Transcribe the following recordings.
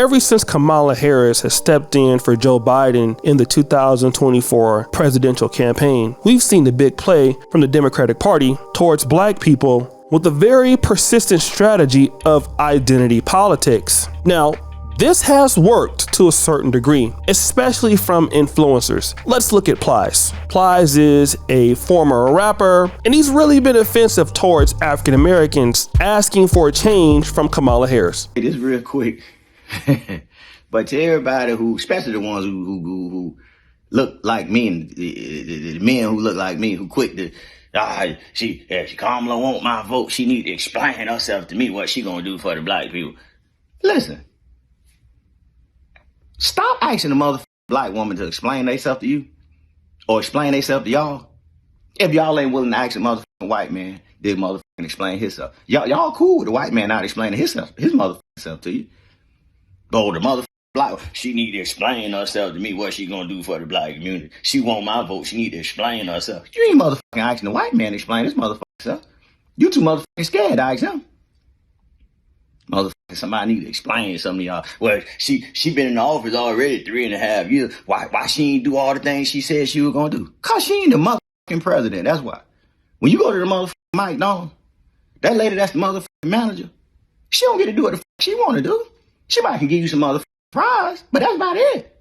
ever since Kamala Harris has stepped in for Joe Biden in the 2024 presidential campaign, we've seen the big play from the Democratic Party towards black people with a very persistent strategy of identity politics. Now, this has worked to a certain degree, especially from influencers. Let's look at Plies. Plies is a former rapper, and he's really been offensive towards African Americans, asking for a change from Kamala Harris. It is real quick, but to everybody who, especially the ones who look like me, and the men who look like me, who quick to, she Kamala want my vote. She need to explain herself to me what she gonna do for the black people. Listen. Stop asking a motherfucking black woman to explain themselves to you or explain themselves to y'all. If y'all ain't willing to ask a motherfucking white man, then motherfucking explain himself. Y'all cool with the white man not explaining his motherfucking self to you. But the motherfucking black, she need to explain herself to me what she gonna do for the black community. She want my vote. She need to explain herself. You ain't motherfucking asking the white man to explain his motherfucking self. You too motherfucking scared to ask him. Motherfucker, somebody need to explain something to y'all. Well, she been in the office already 3.5 years. Why she ain't do all the things she said she was gonna do? Cause she ain't the motherfucking president. That's why. When you go to the motherfucking McDonald's, that lady that's the motherfucking manager, she don't get to do what the fuck she want to do. She might can give you some motherfucking fries, but that's about it.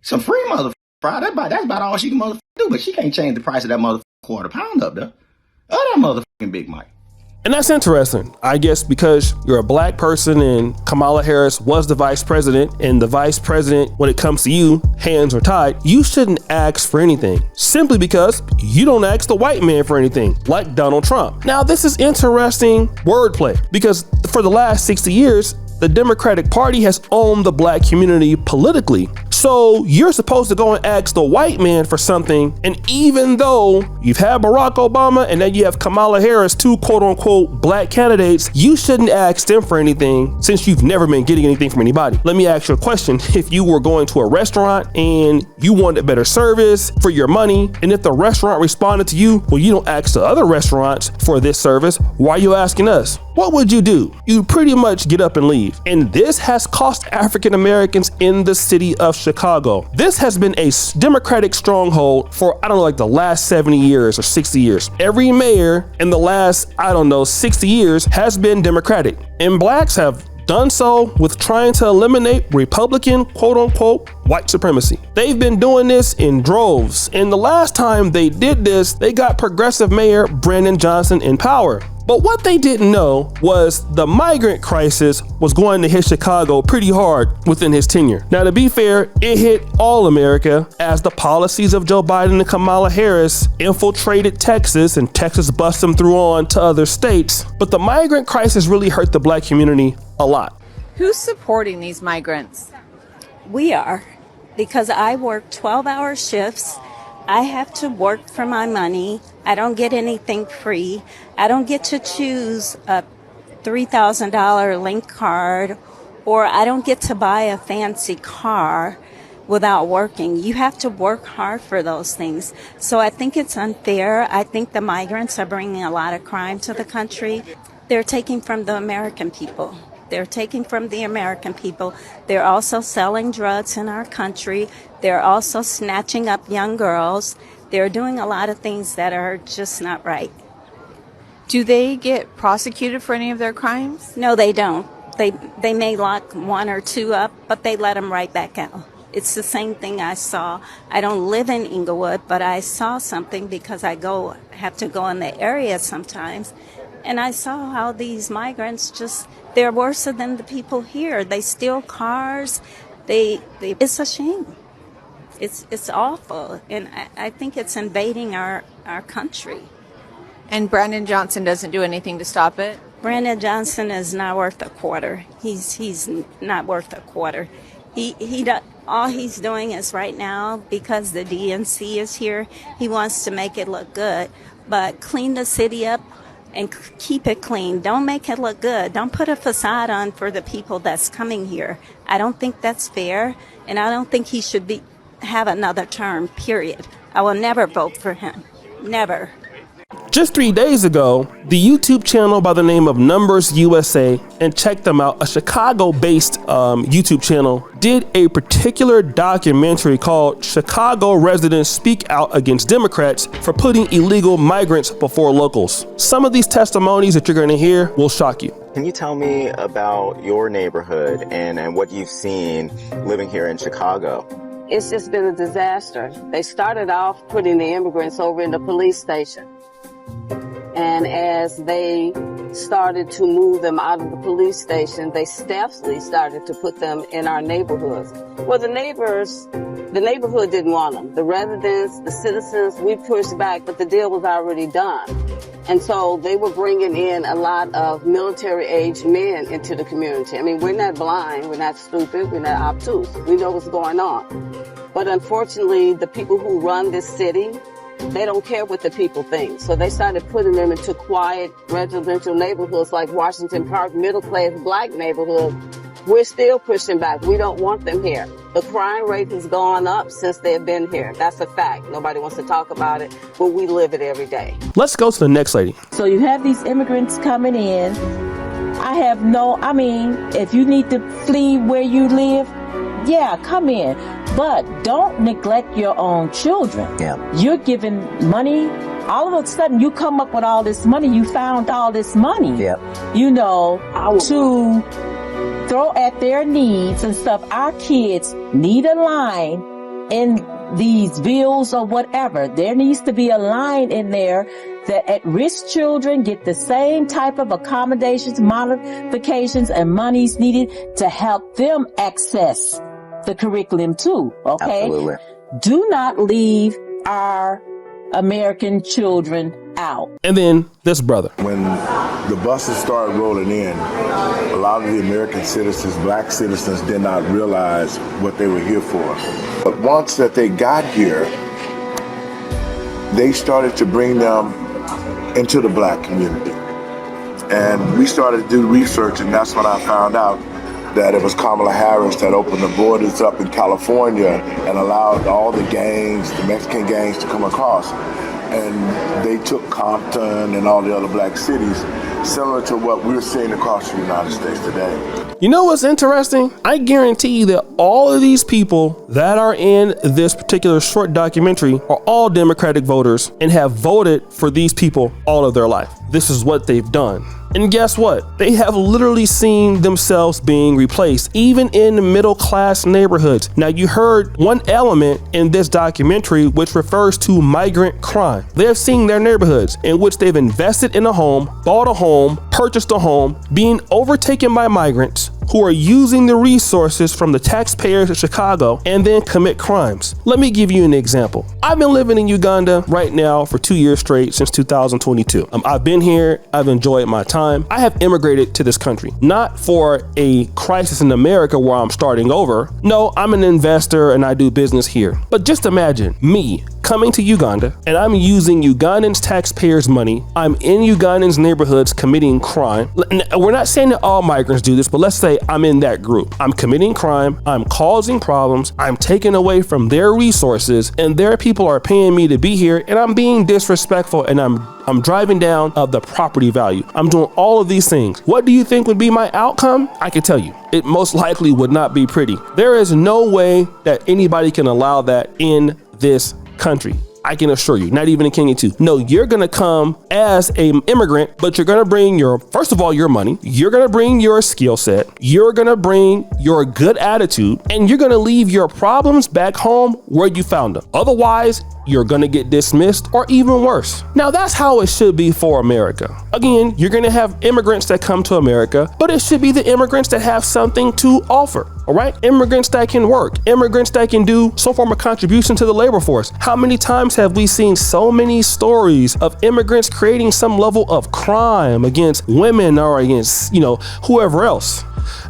Some free motherfucking fries. That's about all she can motherfucking do. But she can't change the price of that motherfucking quarter pound up there. Oh, that motherfucking Big Mike. And that's interesting, I guess, because you're a black person and Kamala Harris was the vice president, and the vice president, when it comes to you, hands are tied. You shouldn't ask for anything simply because you don't ask the white man for anything, like Donald Trump. Now, this is interesting wordplay because for the last 60 years, the Democratic Party has owned the black community politically. So you're supposed to go and ask the white man for something. And even though you've had Barack Obama and then you have Kamala Harris, two quote unquote black candidates, you shouldn't ask them for anything since you've never been getting anything from anybody. Let me ask you a question. If you were going to a restaurant and you wanted better service for your money, and if the restaurant responded to you, well, you don't ask the other restaurants for this service, why are you asking us? What would you do? You pretty much get up and leave. And this has cost African Americans in the city of Chicago. This has been a Democratic stronghold for, I don't know, like the last 70 years or 60 years. Every mayor in the last, 60 years has been Democratic. And blacks have done so with trying to eliminate Republican, quote unquote, white supremacy. They've been doing this in droves. And the last time they did this, they got progressive mayor Brandon Johnson in power. But what they didn't know was the migrant crisis was going to hit Chicago pretty hard within his tenure. Now, to be fair, it hit all America as the policies of Joe Biden and Kamala Harris infiltrated Texas, and Texas bust them through on to other states. But the migrant crisis really hurt the black community a lot. Who's supporting these migrants? We are, because I work 12-hour shifts. I have to work for my money. I don't get anything free. I don't get to choose a $3,000 link card, or I don't get to buy a fancy car without working. You have to work hard for those things. So I think it's unfair. I think the migrants are bringing a lot of crime to the country. They're taking from the American people. They're taking from the American people. They're also selling drugs in our country. They're also snatching up young girls. They're doing a lot of things that are just not right. Do they get prosecuted for any of their crimes? No, they don't. They may lock one or two up, but they let them right back out. It's the same thing I saw. I don't live in Inglewood, but I saw something because I have to go in the area sometimes. And I saw how these migrants they're worse than the people here. They steal cars. It's a shame. It's awful. And I think it's invading our country. And Brandon Johnson doesn't do anything to stop it? Brandon Johnson is not worth a quarter. He's not worth a quarter. All he's doing is right now, because the DNC is here, he wants to make it look good. But clean the city up and keep it clean. Don't make it look good. Don't put a facade on for the people that's coming here. I don't think that's fair, and I don't think he should have another term, period. I will never vote for him. Never. Just 3 days ago, the YouTube channel by the name of Numbers USA, and check them out, a Chicago-based YouTube channel, did a particular documentary called Chicago Residents Speak Out Against Democrats for Putting Illegal Migrants Before Locals. Some of these testimonies that you're going to hear will shock you. Can you tell me about your neighborhood and what you've seen living here in Chicago? It's just been a disaster. They started off putting the immigrants over in the police station. And as they started to move them out of the police station, they stealthily started to put them in our neighborhoods. Well, the neighborhood didn't want them. The residents, the citizens, we pushed back, but the deal was already done. And so they were bringing in a lot of military-aged men into the community. I mean, we're not blind, we're not stupid, we're not obtuse. We know what's going on. But unfortunately, the people who run this city, they don't care what the people think. So they started putting them into quiet residential neighborhoods like Washington Park, middle-class black neighborhood. We're still pushing back. We don't want them here. The crime rate has gone up since they've been here. That's a fact. Nobody wants to talk about it, but we live it every day. Let's go to the next lady. So you have these immigrants coming in. If you need to flee where you live, yeah, come in. But don't neglect your own children. Yeah. You're giving money. All of a sudden, you come up with all this money. You found all this money, to throw at their needs and stuff. Our kids need a line in these bills or whatever. There needs to be a line in there that at-risk children get the same type of accommodations, modifications, and monies needed to help them access the curriculum too, okay? Absolutely. Do not leave our American children out. And then this brother. When the buses started rolling in, a lot of the American citizens, black citizens, did not realize what they were here for. But once that they got here, they started to bring them into the black community. And we started to do research, and that's when I found out that it was Kamala Harris that opened the borders up in California and allowed all the gangs, the Mexican gangs, to come across. And they took Compton and all the other black cities, similar to what we're seeing across the United States today. You know what's interesting? I guarantee you that all of these people that are in this particular short documentary are all Democratic voters and have voted for these people all of their life. This is what they've done. And guess what? They have literally seen themselves being replaced, even in middle-class neighborhoods. Now, you heard one element in this documentary which refers to migrant crime. They have seen their neighborhoods in which they've invested in a home, bought a home, purchased a home, being overtaken by migrants who are using the resources from the taxpayers of Chicago and then commit crimes. Let me give you an example. I've been living in Uganda right now for 2 years straight since 2022. I've been here, I've enjoyed my time. I have immigrated to this country, not for a crisis in America where I'm starting over. No, I'm an investor and I do business here. But just imagine me coming to Uganda and I'm using Ugandans' taxpayers' money. I'm in Ugandans' neighborhoods committing crime. We're not saying that all migrants do this, but let's say I'm in that group. I'm committing crime, I'm causing problems, I'm taking away from their resources, and their people are paying me to be here, and I'm being disrespectful, and I'm driving down the property value. I'm doing all of these things. What do you think would be my outcome? I can tell you, it most likely would not be pretty. There is no way that anybody can allow that in this country. I can assure you, not even in Kenya too. No, you're gonna come as an immigrant, but you're gonna bring first of all, your money. You're gonna bring your skill set. You're gonna bring your good attitude, and you're gonna leave your problems back home where you found them. Otherwise, you're gonna get dismissed or even worse. Now, that's how it should be for America. Again, you're gonna have immigrants that come to America, but it should be the immigrants that have something to offer. All right, immigrants that can work, immigrants that can do some form of contribution to the labor force. How many times have we seen so many stories of immigrants creating some level of crime against women or against, whoever else?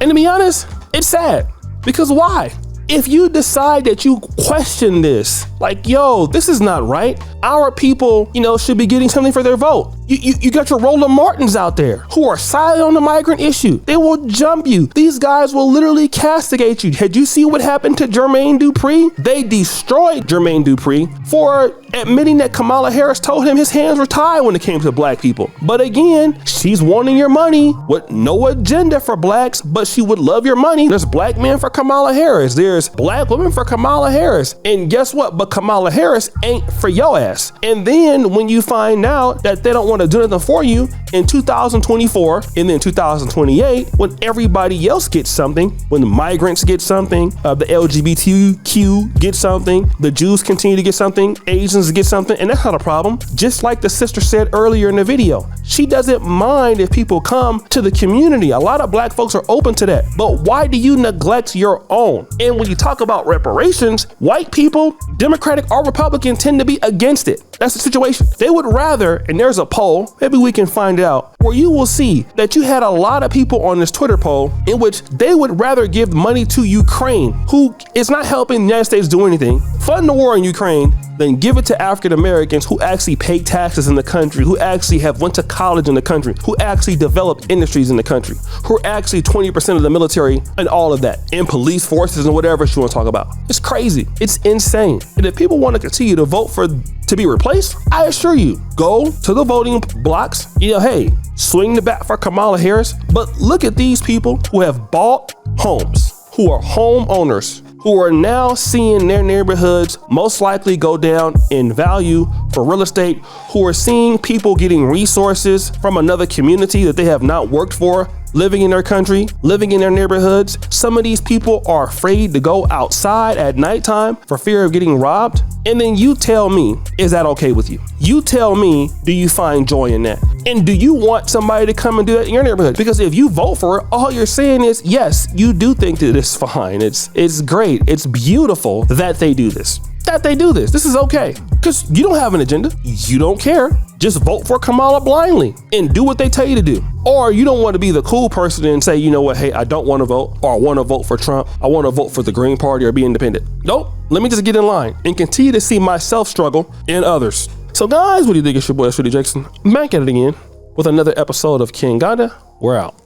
And to be honest, it's sad. Because why? If you decide that you question this, like, yo, this is not right. Our people, should be getting something for their vote. You got your Roland Martins out there who are silent on the migrant issue. They will jump you. These guys will literally castigate you. Had you seen what happened to Jermaine Dupri? They destroyed Jermaine Dupri for admitting that Kamala Harris told him his hands were tied when it came to black people. But again, she's wanting your money with no agenda for blacks, but she would love your money. There's black men for Kamala Harris. There's black women for Kamala Harris. And guess what? But Kamala Harris ain't for your ass. And then when you find out that they don't want to do anything for you in 2024 and then 2028, when everybody else gets something, when the migrants get something, the LGBTQ get something, the Jews continue to get something, Asians get something, and that's not a problem. Just like the sister said earlier in the video, she doesn't mind if people come to the community. A lot of black folks are open to that. But why do you neglect your own? And when you talk about reparations, white people, Democratic or Republican, tend to be against it. That's the situation. They would rather, and there's a poll, maybe we can find out, where you will see that you had a lot of people on this Twitter poll in which they would rather give money to Ukraine, who is not helping the United States do anything, fund the war in Ukraine, than give it to African Americans who actually pay taxes in the country, who actually have went to college in the country, who actually developed industries in the country, who are actually 20% of the military and all of that, and police forces and whatever you want to talk about. It's crazy. It's insane. And if people want to continue to vote to be replaced, I assure you, go to the voting blocks. Hey, swing the bat for Kamala Harris. But look at these people who have bought homes, who are homeowners, who are now seeing their neighborhoods most likely go down in value for real estate, who are seeing people getting resources from another community that they have not worked for, living in their country, living in their neighborhoods. Some of these people are afraid to go outside at nighttime for fear of getting robbed. And then you tell me, is that okay with you? You tell me, do you find joy in that? And do you want somebody to come and do that in your neighborhood? Because if you vote for it, all you're saying is, yes, you do think that it's fine. It's great. It's beautiful that they do this. This is okay. Because you don't have an agenda. You don't care. Just vote for Kamala blindly and do what they tell you to do. Or you don't want to be the cool person and say, you know what, hey, I don't want to vote, or I want to vote for Trump. I want to vote for the Green Party or be independent. Nope. Let me just get in line and continue to see myself struggle and others. So guys, what do you think? It's your boy, Shruti Jackson, back at it again with another episode of King Ganda. We're out.